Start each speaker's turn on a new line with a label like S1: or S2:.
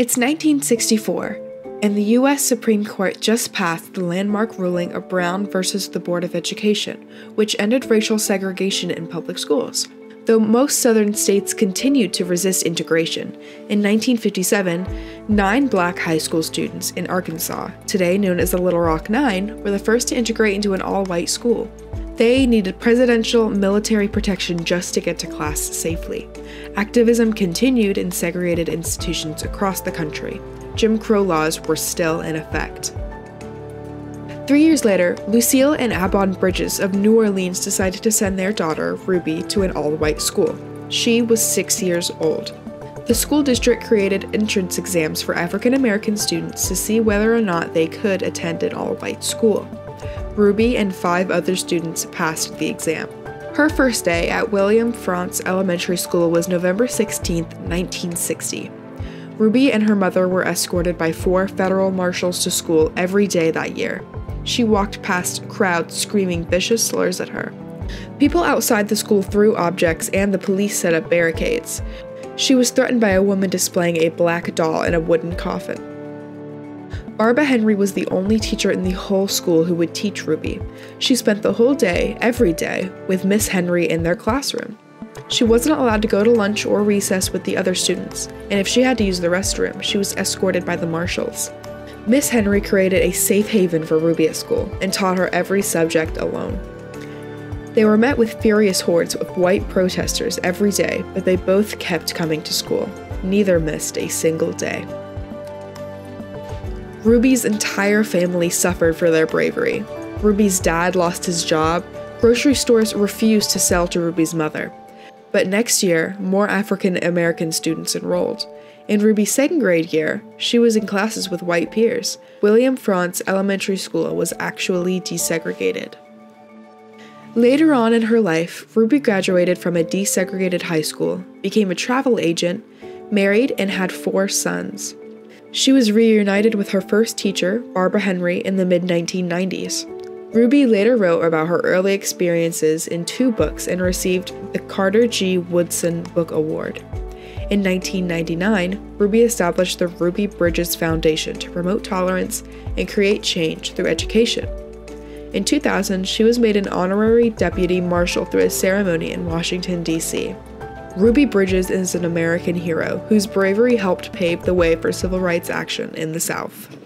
S1: It's 1964, and the U.S. Supreme Court just passed the landmark ruling of Brown versus the Board of Education, which ended racial segregation in public schools. Though most southern states continued to resist integration, in 1957, 9 black high school students in Arkansas, today known as the Little Rock Nine, were the first to integrate into an all-white school. They needed presidential military protection just to get to class safely. Activism continued in segregated institutions across the country. Jim Crow laws were still in effect. 3 years later, Lucille and Abon Bridges of New Orleans decided to send their daughter, Ruby, to an all-white school. She was 6 years old. The school district created entrance exams for African American students to see whether or not they could attend an all-white school. Ruby and 5 other students passed the exam. Her first day at William Frantz Elementary School was November 16, 1960. Ruby and her mother were escorted by 4 federal marshals to school every day that year. She walked past crowds screaming vicious slurs at her. People outside the school threw objects and the police set up barricades. She was threatened by a woman displaying a black doll in a wooden coffin. Barbara Henry was the only teacher in the whole school who would teach Ruby. She spent the whole day, every day, with Miss Henry in their classroom. She wasn't allowed to go to lunch or recess with the other students, and if she had to use the restroom, she was escorted by the marshals. Miss Henry created a safe haven for Ruby at school and taught her every subject alone. They were met with furious hordes of white protesters every day, but they both kept coming to school. Neither missed a single day. Ruby's entire family suffered for their bravery. Ruby's dad lost his job. Grocery stores refused to sell to Ruby's mother. But next year, more African American students enrolled. In Ruby's second grade year, she was in classes with white peers. William Frantz Elementary School was actually desegregated. Later on in her life, Ruby graduated from a desegregated high school, became a travel agent, married, and had 4 sons. She was reunited with her first teacher, Barbara Henry, in the mid-1990s. Ruby later wrote about her early experiences in 2 books and received the Carter G. Woodson Book Award. In 1999, Ruby established the Ruby Bridges Foundation to promote tolerance and create change through education. In 2000, she was made an honorary deputy marshal through a ceremony in Washington, D.C. Ruby Bridges is an American hero whose bravery helped pave the way for civil rights action in the South.